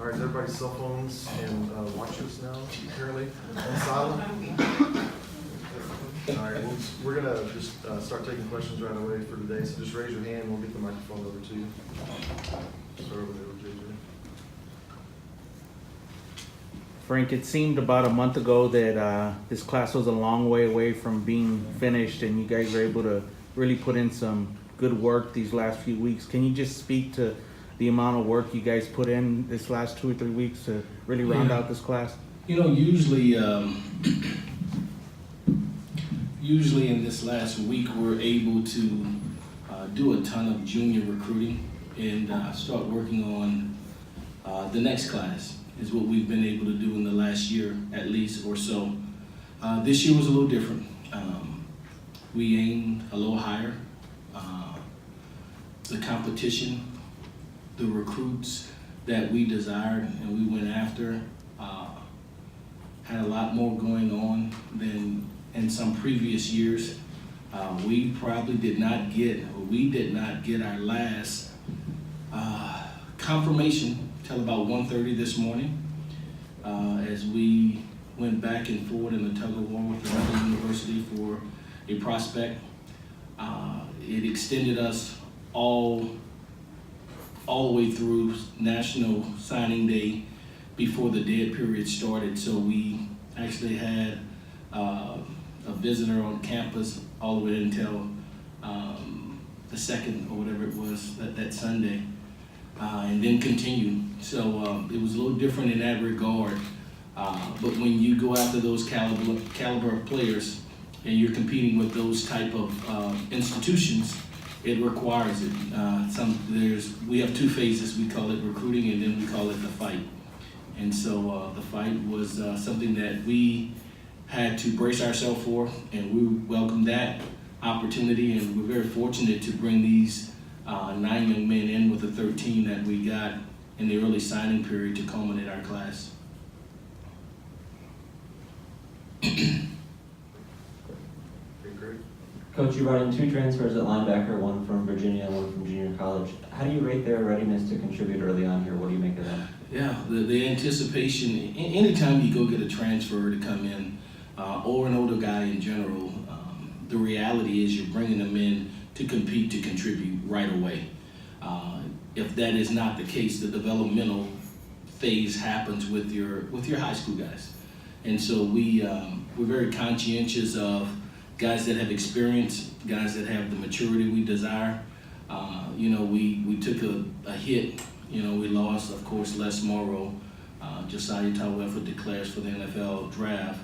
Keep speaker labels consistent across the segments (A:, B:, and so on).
A: right, everybody's cell phones and watches now currently on silent. All right, we're gonna just start taking questions right away for today. So just raise your hand, and we'll get the microphone over to you. Start over there with JJ.
B: Frank, it seemed about a month ago that this class was a long way away from being finished, and you guys were able to really put in some good work these last few weeks. Can you just speak to the amount of work you guys put in this last 2 or 3 weeks to really round out this class?
C: You know, usually in this last week, we're able to do a ton of junior recruiting and start working on the next class, is what we've been able to do in the last year, at least, or so. This year was a little different. We aimed a little higher. The competition, the recruits that we desired and we went after had a lot more going on than in some previous years. We did not get our last confirmation till about 1:30 this morning, as we went back and forth in a tug of war with another university for a prospect. It extended us all the way through National Signing Day before the dead period started. So we actually had a visitor on campus all the way until the 2nd or whatever it was that Sunday, and then continued. So it was a little different in that regard. But when you go after those caliber of players and you're competing with those type of institutions, it requires it. We have 2 phases. We call it recruiting, and then we call it the fight. And so the fight was something that we had to brace ourselves for, and we welcomed that opportunity, and we're very fortunate to bring these 9 young men in with the 13 that we got in the early signing period to culminate our class.
D: Coach, you brought in 2 transfers at linebacker, one from Virginia and one from junior college. How do you rate their readiness to contribute early on here? What do you make of them?
C: Yeah, the anticipation, anytime you go get a transfer to come in, or an older guy in general, the reality is you're bringing them in to compete, to contribute right away. If that is not the case, the developmental phase happens with your high school guys. And so we're very conscientious of guys that have experience, guys that have the maturity we desire. We took a hit. We lost, of course, Les Morrow. Josiah Taweffa declares for the NFL draft.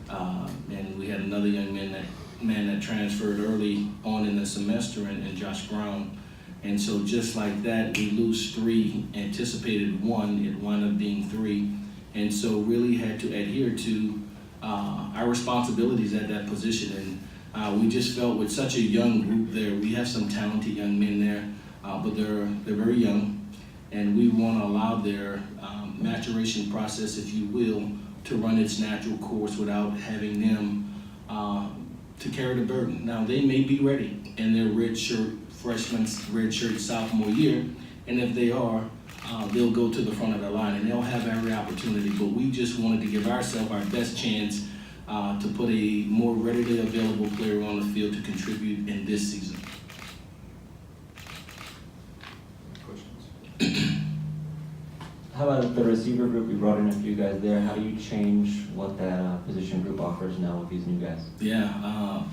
C: And we had another young man that transferred early on in the semester, and Josh Brown. And so just like that, we lose 3, anticipated 1, it wound up being 3. And so really had to adhere to our responsibilities at that position. And we just felt with such a young group there, we have some talented young men there, but they're very young, and we want to allow their maturation process, if you will, to run its natural course without having them to carry the burden. Now, they may be ready in their redshirt freshman, redshirt sophomore year, and if they are, they'll go to the front of the line and they'll have every opportunity. But we just wanted to give ourselves our best chance to put a more readily available player on the field to contribute in this season.
A: Questions?
D: How about the receiver group? You brought in a few guys there. How do you change what that position group offers now with these new guys?
C: Yeah,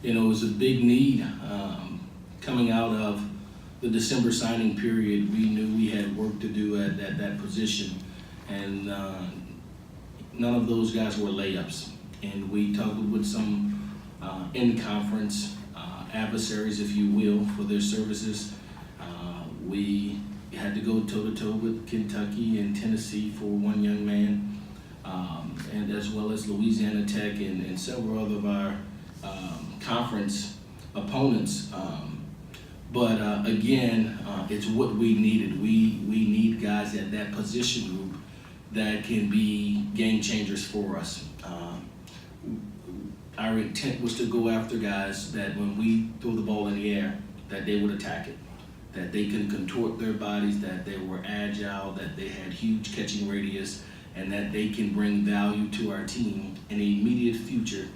C: it was a big need coming out of the December signing period. We knew we had work to do at that position, and none of those guys were layups. And we talked with some in-conference adversaries, if you will, for their services. We had to go toe-to-toe with Kentucky and Tennessee for one young man, and as well as Louisiana Tech and several other of our conference opponents. But again, it's what we needed. We need guys at that position group that can be game changers for us. Our intent was to go after guys that when we throw the ball in the air, that they would attack it. that they can contort their bodies, that they were agile, that they had huge catching radius, and that they can bring value to our team in the immediate future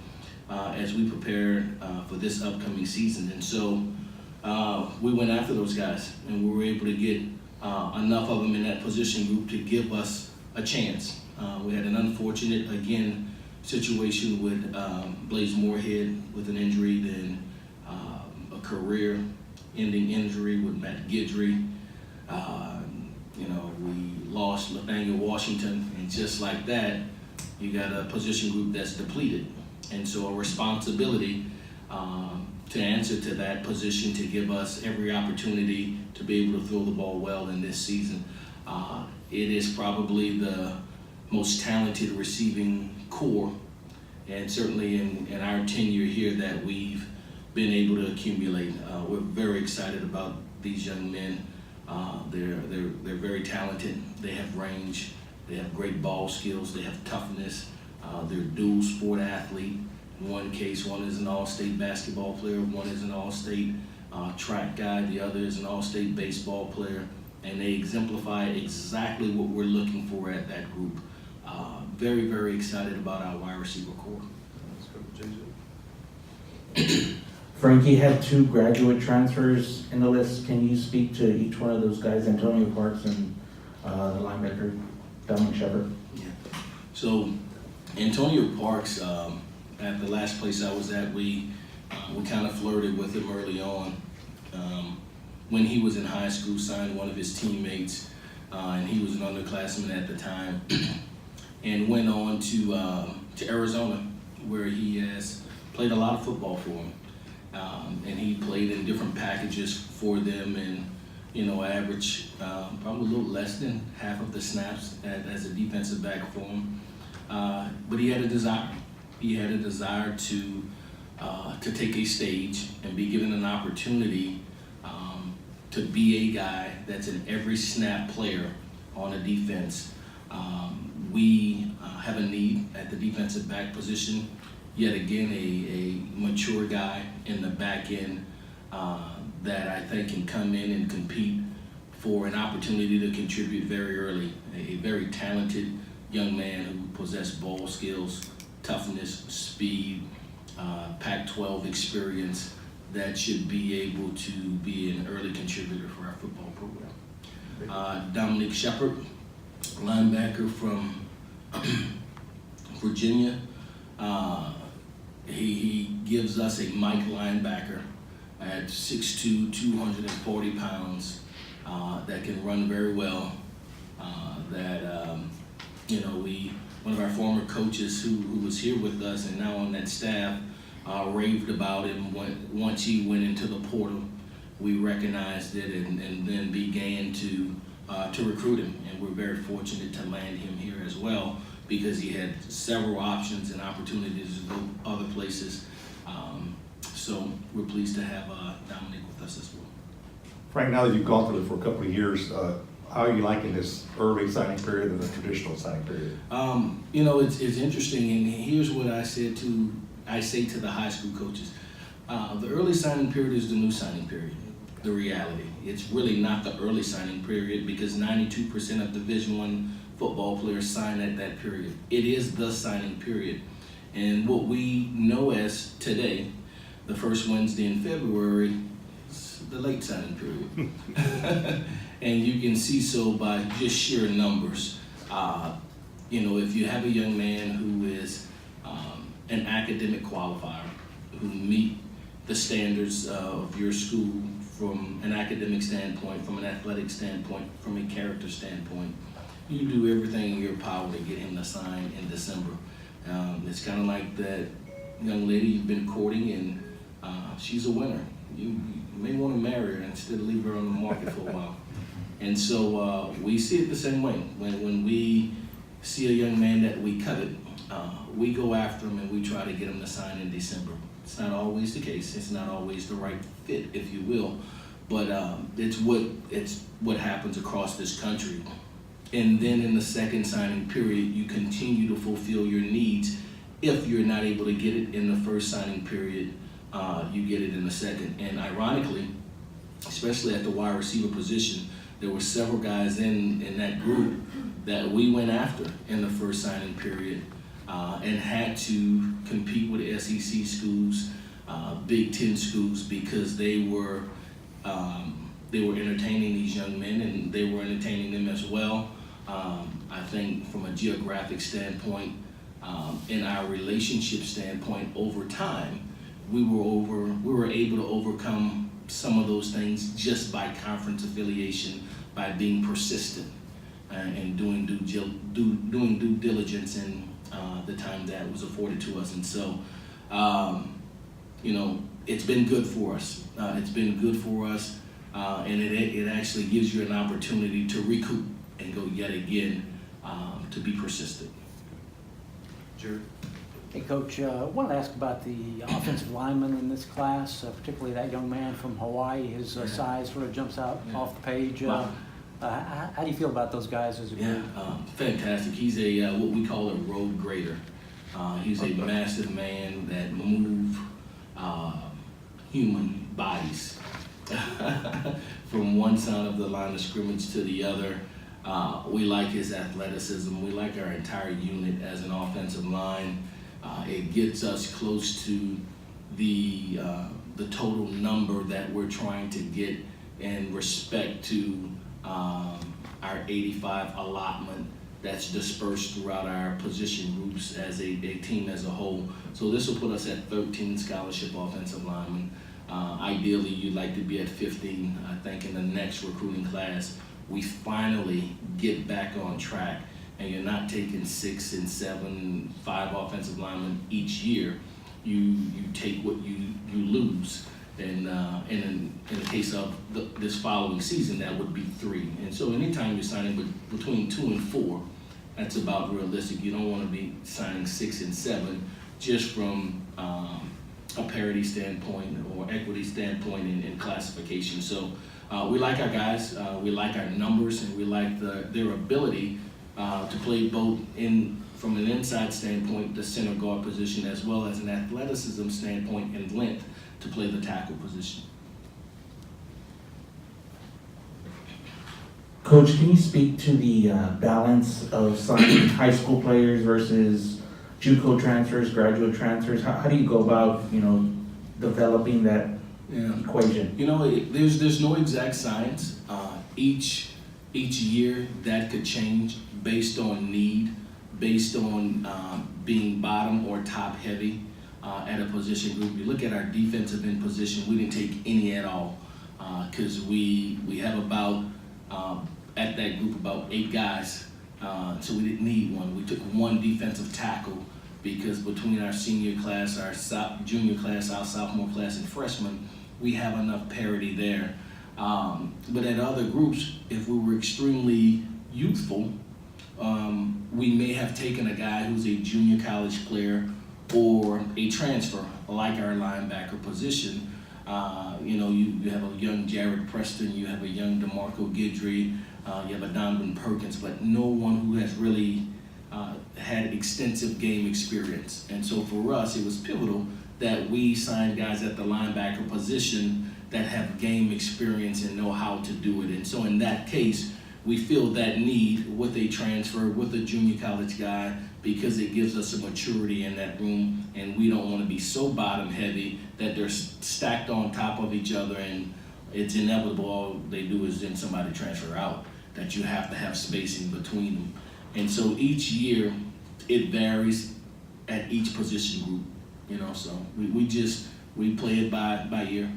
C: as we prepare for this upcoming season. And so we went after those guys, and we were able to get enough of them in that position group to give us a chance. We had an unfortunate, again, situation with Blaze Moorhead with an injury, then a career-ending injury with Matt Guidry. We lost Nathaniel Washington, and just like that, you got a position group that's depleted. And so a responsibility to answer to that position, to give us every opportunity to be able to throw the ball well in this season. It is probably the most talented receiving core, and certainly in our tenure here, that we've been able to accumulate. We're very excited about these young men. They're very talented. They have range. They have great ball skills. They have toughness. They're dual sport athlete. In one case, one is an all-state basketball player, one is an all-state track guy, the other is an all-state baseball player, and they exemplify exactly what we're looking for at that group. Very, very excited about our wide receiver core.
A: Let's go to JJ.
B: Frankie had 2 graduate transfers in the list. Can you speak to each one of those guys, Antonio Parks and the linebacker, Dominic Shepard?
C: Yeah. So Antonio Parks, at the last place I was at, we kind of flirted with him early on. When he was in high school, signed one of his teammates, and he was an underclassman at the time, and went on to Arizona, where he has played a lot of football for him. And he played in different packages for them, and averaged probably a little less than half of the snaps as a defensive back for him. But he had a desire. He had a desire to take a stage and be given an opportunity to be a guy that's an every snap player on a defense. We have a need at the defensive back position. Yet again, a mature guy in the back end that I think can come in and compete for an opportunity to contribute very early. A very talented young man who possessed ball skills, toughness, speed, Pac-12 experience, that should be able to be an early contributor for our football program. Dominic Shepard, linebacker from Virginia. He gives us a Mike linebacker at 6'2", 240 pounds, that can run very well. One of our former coaches who was here with us and now on that staff raved about him. Once he went into the portal, we recognized it and then began to recruit him. And we're very fortunate to land him here as well, because he had several options and opportunities to go other places. So we're pleased to have Dominic with us as well.
E: Frank, now that you've gone through it for a couple of years, how are you liking this early signing period and the traditional signing period?
C: It's interesting, and here's what I say to the high school coaches. The early signing period is the new signing period, the reality. It's really not the early signing period, because 92% of Division I football players sign at that period. It is the signing period. And what we know as today, the first Wednesday in February, is the late signing period. And you can see so by just sheer numbers. If you have a young man who is an academic qualifier, who meet the standards of your school from an academic standpoint, from an athletic standpoint, from a character standpoint, you do everything in your power to get him to sign in December. It's kind of like that young lady you've been courting, and she's a winner. You may want to marry her instead of leave her on the market for a while. And so we see it the same way. When we see a young man that we covet, we go after him and we try to get him to sign in December. It's not always the case. It's not always the right fit, if you will. But it's what happens across this country. And then in the second signing period, you continue to fulfill your needs. If you're not able to get it in the first signing period, you get it in the second. And ironically, especially at the wide receiver position. There were several guys in that group that we went after in the first signing period and had to compete with SEC schools, Big Ten schools, because they were entertaining these young men and they were entertaining them as well. I think from a geographic standpoint, in our relationship standpoint, over time, we were able to overcome some of those things just by conference affiliation, by being persistent and doing due diligence in the time that was afforded to us. And so, it's been good for us. It's been good for us, and it actually gives you an opportunity to recoup and go yet again to be persistent.
A: Jared?
F: Hey, Coach, I wanted to ask about the offensive lineman in this class, particularly that young man from Hawaii. His size sort of jumps out off the page.
C: Wow.
F: How do you feel about those guys as a group?
C: Fantastic. He's a what we call a road grader. He's a massive man that move human bodies from one side of the line of scrimmage to the other. We like his athleticism. We like our entire unit as an offensive line. It gets us close to the total number that we're trying to get in respect to our 85 allotment that's dispersed throughout our position groups as a team as a whole. So this will put us at 13 scholarship offensive linemen. Ideally, you'd like to be at 15. I think in the next recruiting class, we finally get back on track, and you're not taking 6 and 7, 5 offensive linemen each year. You take what you lose. And in the case of this following season, that would be 3. And so anytime you're signing between 2 and 4, that's about realistic. You don't want to be signing 6 and 7 just from a parity standpoint or equity standpoint in classification. So we like our guys, we like our numbers, and we like their ability to play both from an inside standpoint, the center guard position, as well as an athleticism standpoint and length to play the tackle position.
B: Coach, can you speak to the balance of signing high school players versus JUCO transfers, graduate transfers? How do you go about, developing that equation?
C: There's no exact science. Each year that could change based on need, based on being bottom or top heavy at a position group. You look at our defensive end position, we didn't take any at all because we have about at that group about 8 guys, so we didn't need one. We took 1 defensive tackle because between our senior class, our junior class, our sophomore class, and freshman, we have enough parity there. But at other groups, if we were extremely youthful, we may have taken a guy who's a junior college player or a transfer, like our linebacker position. You have a young Jared Preston, you have a young DeMarco Guidry, you have a Donovan Perkins, but no one who has really had extensive game experience. And so for us, it was pivotal that we signed guys at the linebacker position that have game experience and know how to do it. And so in that case, we feel that need with a transfer, with a junior college guy, because it gives us a maturity in that room, and we don't want to be so bottom heavy that they're stacked on top of each other and it's inevitable all they do is then somebody transfer out, that you have to have spacing between them. And so each year it varies at each position group, so we play it by year.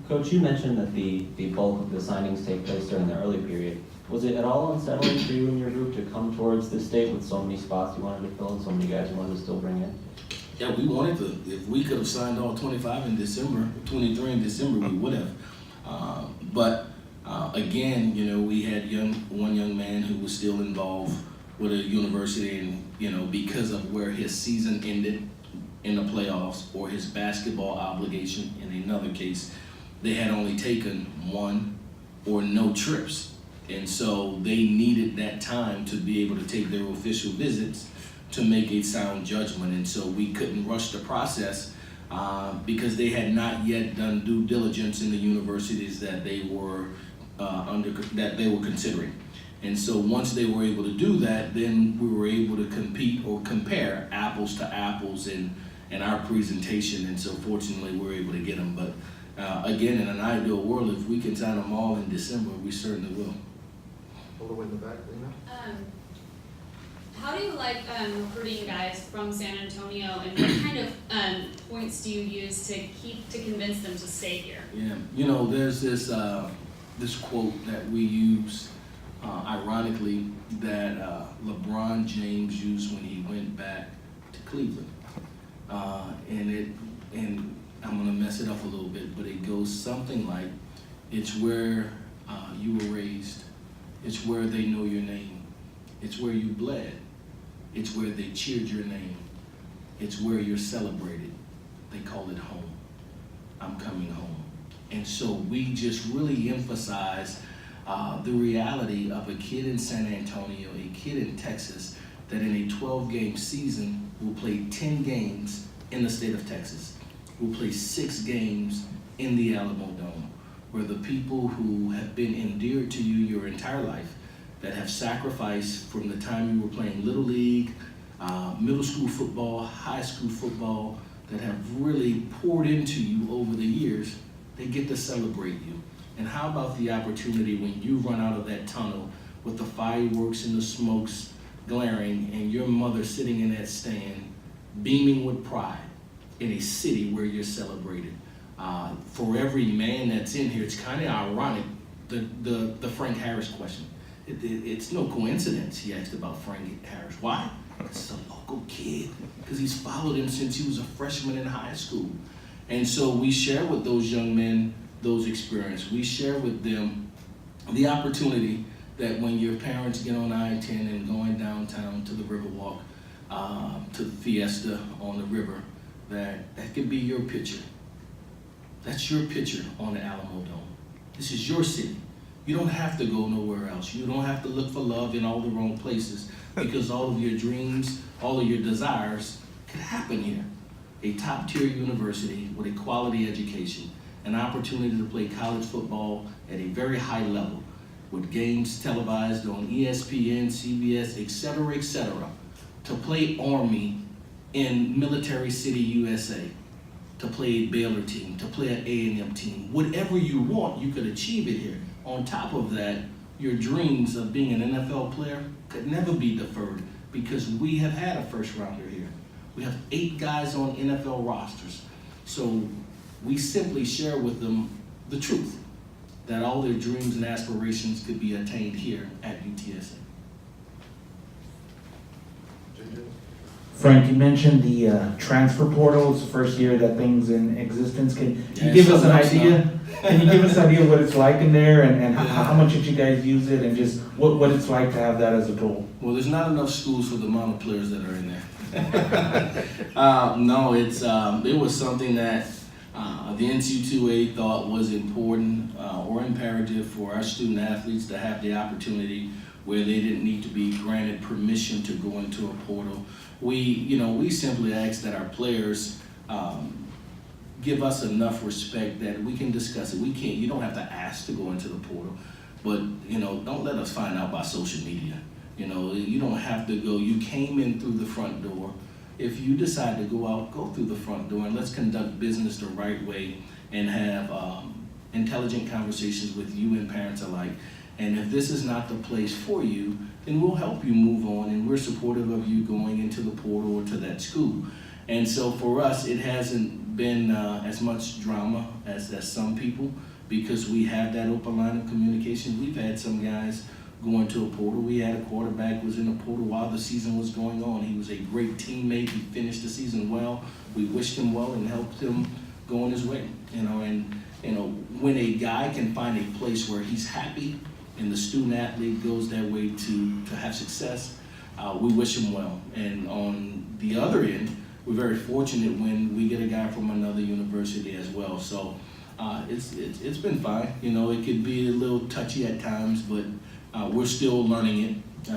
D: Coach, you mentioned that the bulk of the signings take place during the early period. Was it at all unsettling for you and your group to come towards this date with so many spots you wanted to fill and so many guys you wanted to still bring in?
C: Yeah, we wanted to. If we could have signed all 25 in December, 23 in December, we would have. But again, we had one young man who was still involved with a university, and because of where his season ended in the playoffs or his basketball obligation in another case, they had only taken 1 or no trips. And so they needed that time to be able to take their official visits to make a sound judgment. And so we couldn't rush the process because they had not yet done due diligence in the universities that they were considering. And so once they were able to do that, then we were able to compete or compare apples to apples in our presentation. And so fortunately, we were able to get them. But again, in an ideal world, if we can sign them all in December, we certainly will.
A: All the way in the back, Lena?
G: How do you like recruiting guys from San Antonio, and what kind of points do you use to convince them to stay here?
C: Yeah, you know, there's this quote that we use, ironically, that LeBron James used when he went back to Cleveland, and I'm gonna mess it up a little bit, but it goes something like, "It's where you were raised, it's where they know your name, it's where you bled, it's where they cheered your name, it's where you're celebrated. They call it home. I'm coming home." And so we just really emphasize the reality of a kid in San Antonio, a kid in Texas, that in a 12-game season will play 10 games in the state of Texas, will play 6 games in the Alamo Dome, where the people who have been endeared to you your entire life, that have sacrificed from the time you were playing Little League, middle school football, high school football, that have really poured into you over the years, they get to celebrate you. And how about the opportunity when you run out of that tunnel with the fireworks and the smokes glaring, and your mother sitting in that stand, beaming with pride in a city where you're celebrated. For every man that's in here, it's kind of ironic, the Frank Harris question. It's no coincidence he asked about Frank Harris. Why? It's a local kid, because he's followed him since he was a freshman in high school. And so we share with those young men those experiences. We share with them the opportunity that when your parents get on I-10 and going downtown to the Riverwalk, to the Fiesta on the river, that could be your picture. That's your picture on the Alamo Dome. This is your city. You don't have to go nowhere else. You don't have to look for love in all the wrong places, because all of your dreams, all of your desires could happen here. A top-tier university with a quality education, an opportunity to play college football at a very high level, with games televised on ESPN, CBS, et cetera, to play Army in Military City, USA, to play a Baylor team, to play an A&M team. Whatever you want, you could achieve it here. On top of that, your dreams of being an NFL player could never be deferred, because we have had a first rounder here. We have 8 guys on NFL rosters. So we simply share with them the truth, that all their dreams and aspirations could be attained here at UTSA.
A: JJ?
B: Frank, you mentioned the transfer portal. It's the first year that thing's in existence. Can
C: Yeah,
B: you give us an
C: something
B: idea? Can you give us an idea of what it's like in there, and how much did you guys use it, and just what it's like to have that as a tool?
C: Well, there's not enough schools for the amount of players that are in there. No, it was something that the NCAA thought was important or imperative for our student athletes to have the opportunity where they didn't need to be granted permission to go into a portal. We simply ask that our players give us enough respect that we can discuss it. You don't have to ask to go into the portal, but don't let us find out by social media. You don't have to go. You came in through the front door. If you decide to go out, go through the front door, and let's conduct business the right way and have intelligent conversations with you and parents alike. And if this is not the place for you, then we'll help you move on, and we're supportive of you going into the portal or to that school. And so for us, it hasn't been as much drama as some people, because we have that open line of communication. We've had some guys go into a portal. We had a quarterback who was in a portal while the season was going on. He was a great teammate. He finished the season well. We wished him well and helped him go on his way. When a guy can find a place where he's happy and the student athlete goes that way to have success, we wish him well. And on the other end, we're very fortunate when we get a guy from another university as well. So it's been fine. It could be a little touchy at times, but we're still learning it,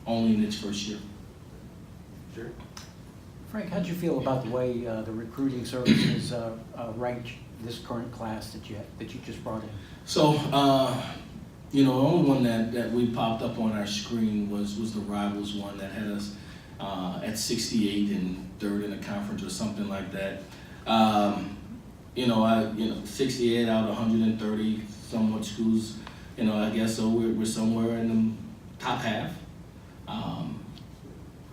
C: only in its first year.
A: Jerry?
F: Frank, how'd you feel about the way the recruiting services ranked this current class that you just brought in?
C: So, the only one that we popped up on our screen was the Rivals one that had us at 68 and third in the conference or something like that. 68 out of 130 somewhat schools. I guess so. We're somewhere in the top half.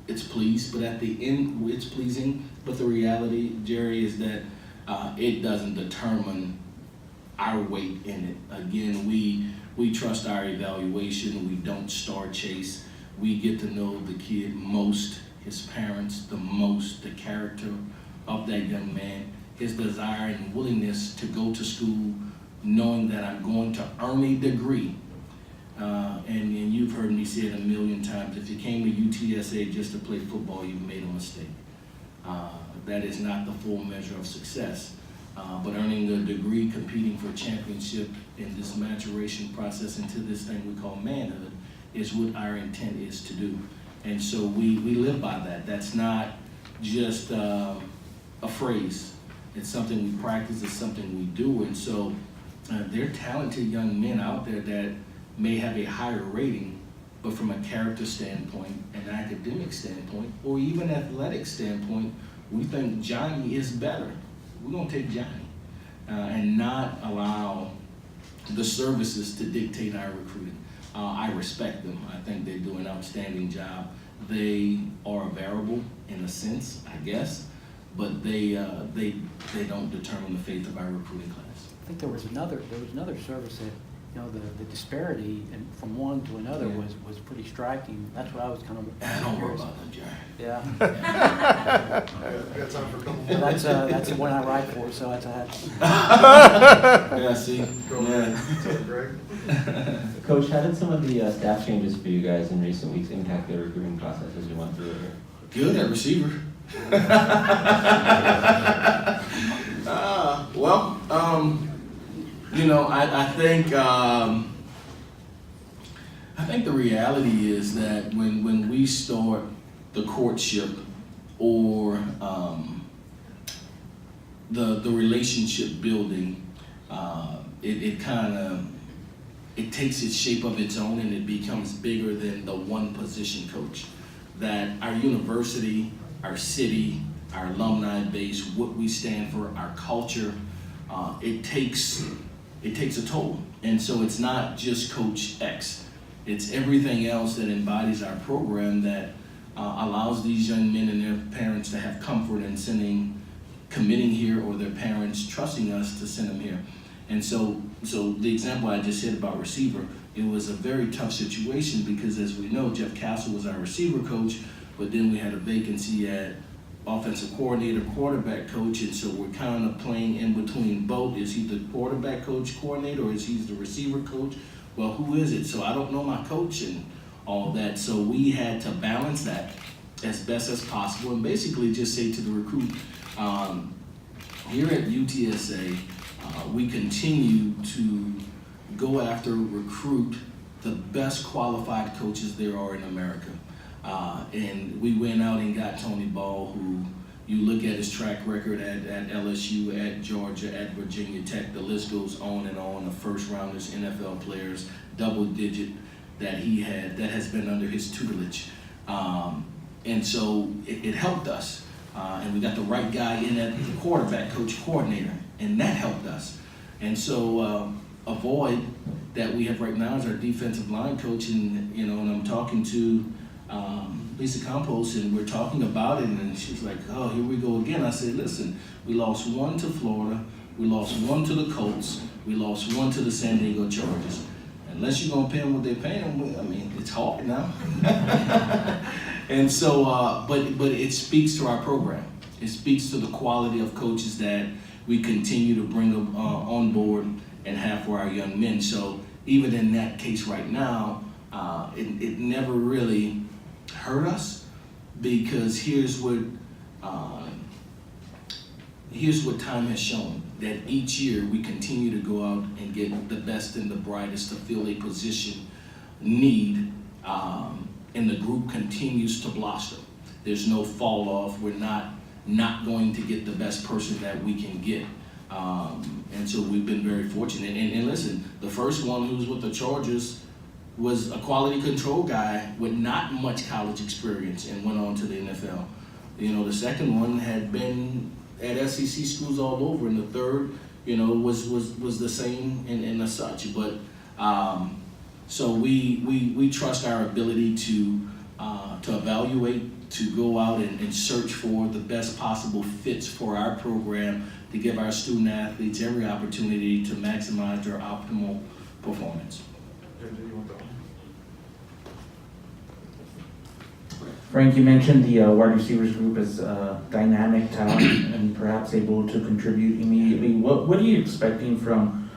C: It's pleased, but at the end, it's pleasing. But the reality, Jerry, is that it doesn't determine our weight in it. Again, we trust our evaluation. We don't star chase. We get to know the kid most, his parents the most, the character of that young man, his desire and willingness to go to school knowing that I'm going to earn a degree. And you've heard me say it a million times, if you came to UTSA just to play football, you've made a mistake. That is not the full measure of success. But earning a degree, competing for a championship in this maturation process into this thing we call manhood is what our intent is to do. And so we live by that. That's not just a phrase. It's something we practice, it's something we do. And so there are talented young men out there that may have a higher rating, but from a character standpoint, an academic standpoint, or even athletic standpoint, we think Johnny is better. We're gonna take Johnny and not allow the services to dictate our recruiting. I respect them. I think they do an outstanding job. They are a variable in a sense, I guess, but they don't determine the fate of our recruiting class.
F: I think there was another service that, the disparity from one to another was pretty striking. That's what I was kind of
C: Don't worry about that, Jerry.
F: Yeah.
A: I got time for a couple
F: Well,
A: more.
F: that's the one I write for, so that's a
C: Yeah, see?
A: Go
C: Yeah.
A: ahead, Greg.
D: Coach, how did some of the staff changes for you guys in recent weeks impact the recruiting process as you went through it here?
C: Good at receiver. I think the reality is that when we start the courtship or the relationship building, it takes its shape of its own and it becomes bigger than the one position coach. That our university, our city, our alumni base, what we stand for, our culture, it takes a toll. And so it's not just Coach X. It's everything else that embodies our program that allows these young men and their parents to have comfort in committing here, or their parents trusting us to send them here. And so the example I just said about receiver, it was a very tough situation because, as we know, Jeff Castle was our receiver coach, but then we had a vacancy at offensive coordinator, quarterback coach, and so we're kind of playing in between both. Is he the quarterback coach, coordinator, or is he the receiver coach? Well, who is it? So I don't know my coach and all that. So we had to balance that as best as possible and basically just say to the recruit, here at UTSA, we continue to go after, recruit the best qualified coaches there are in America. And we went out and got Tony Ball, who you look at his track record at LSU, at Georgia, at Virginia Tech, the list goes on and on, the first rounders, NFL players, double digit that he had, that has been under his tutelage. And so it helped us. And we got the right guy in at the quarterback coach coordinator, and that helped us. And so a void that we have right now is our defensive line coach, and and I'm talking to Lisa Campos, and we're talking about it, and she's like, oh, here we go again. I said, listen, we lost one to Florida, we lost one to the Colts, we lost one to the San Diego Chargers. Unless you're gonna pay them what they're paying them, I mean, it's hard now. And so, but it speaks to our program. It speaks to the quality of coaches that we continue to bring on board and have for our young men. So even in that case right now, it never really hurt us, because here's what time has shown, that each year we continue to go out and get the best and the brightest to fill a position need, and the group continues to blossom. There's no fall off. We're not going to get the best person that we can get. And so we've been very fortunate. And listen, the first one who was with the Chargers was a quality control guy with not much college experience and went on to the NFL. You know, the second one had been at SEC schools all over, and the third, you know, was the same and as such. But so we trust our ability to evaluate, to go out and search for the best possible fits for our program to give our student athletes every opportunity to maximize their optimal performance.
A: JJ, you want that one?
B: Frank, you mentioned the wide receivers group as dynamic talent and perhaps able to contribute immediately. What are you expecting from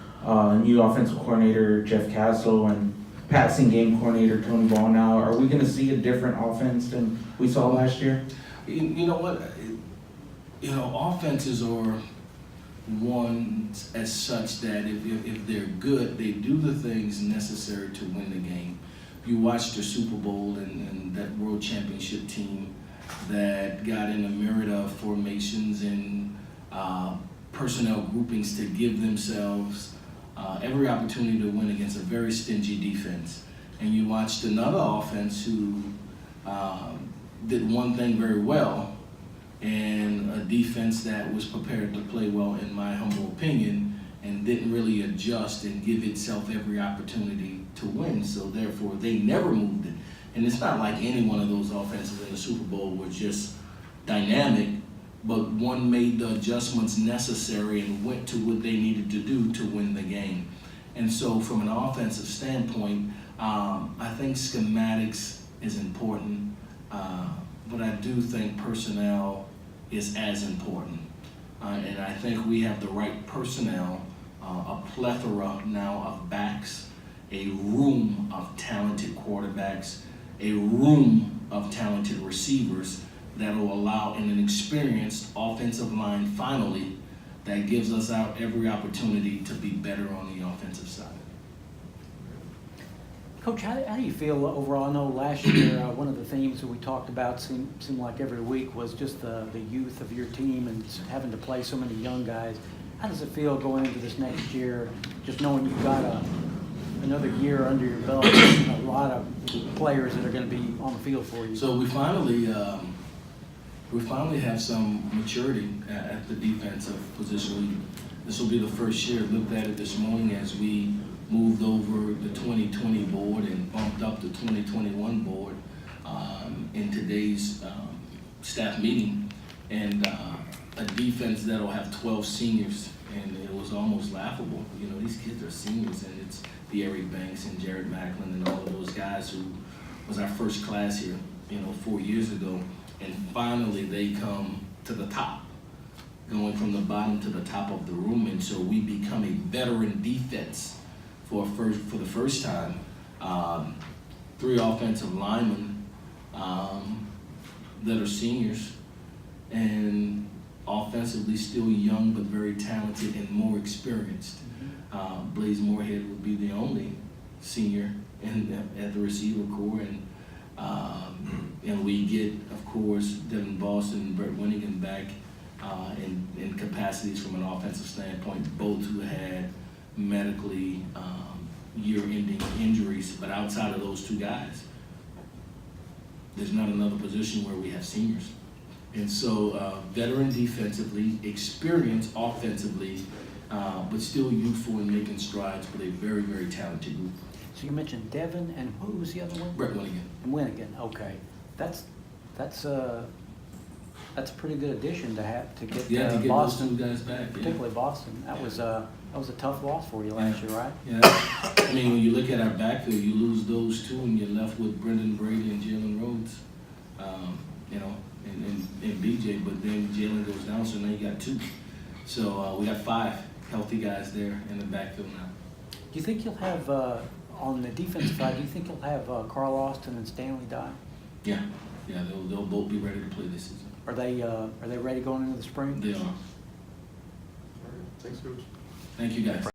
B: new offensive coordinator Jeff Castle and passing game coordinator Tony Ball now? Are we going to see a different offense than we saw last year?
C: You know what? You know, offenses are ones as such that if they're good, they do the things necessary to win the game. You watched the Super Bowl and that World Championship team that got in a myriad of formations and personnel groupings to give themselves every opportunity to win against a very stingy defense. And you watched another offense who did one thing very well, and a defense that was prepared to play well, in my humble opinion, and didn't really adjust and give itself every opportunity to win. So therefore, they never moved it. And it's not like any one of those offenses in the Super Bowl were just dynamic, but one made the adjustments necessary and went to what they needed to do to win the game. And so from an offensive standpoint, I think schematics is important, but I do think personnel is as important. And I think we have the right personnel, a plethora now of backs, a room of talented quarterbacks, a room of talented receivers that will allow in an experienced offensive line finally that gives us out every opportunity to be better on the offensive side.
F: Coach, how do you feel overall? I know last year one of the themes that we talked about seemed like every week was just the youth of your team and having to play so many young guys. How does it feel going into this next year, just knowing you've got another year under your belt and a lot of players that are going to be on the field for you?
C: So we finally have some maturity at the defensive position. This will be the first year. Looked at it this morning as we moved over the 2020 board and bumped up the 2021 board in today's staff meeting, and a defense that'll have 12 seniors, and it was almost laughable. You know, these kids are seniors, and it's the Eric Banks and Jared Macklin and all of those guys who was our first class here, you know, 4 years ago, and finally they come to the top, going from the bottom to the top of the room, and so we become a veteran defense for the first time. 3 offensive linemen that are seniors, and offensively still young but very talented and more experienced. Blaze Moorhead would be the only senior at the receiver corps, and we get, of course, Devin Boston and Brett Winnigan back in capacities from an offensive standpoint, both who had medically year-ending injuries. But outside of those 2 guys, there's not another position where we have seniors. And so veteran defensively, experienced offensively, but still youthful and making strides, but a very, very talented group.
F: So you mentioned Devin, and who was the other one?
C: Brett Winnigan.
F: And Winnigan. Okay, that's a pretty good addition to have to get
C: Yeah, to get
F: Boston,
C: those 2 guys back. Yeah.
F: particularly Boston. That was a tough loss for you last year, right?
C: Yeah, I mean, when you look at our backfield, you lose those 2 and you're left with Brendan Brady and Jalen Rhodes, you know, and BJ, but then Jalen goes down, so now you got 2. So we got 5 healthy guys there in the backfield now.
F: Do you think you'll have, on the defensive side, do you think you'll have Carl Austin and Stanley Dye?
C: Yeah, they'll both be ready to play this season.
F: Are they ready going into the spring?
C: They are.
A: All right, thanks, Coach.
C: Thank you, guys.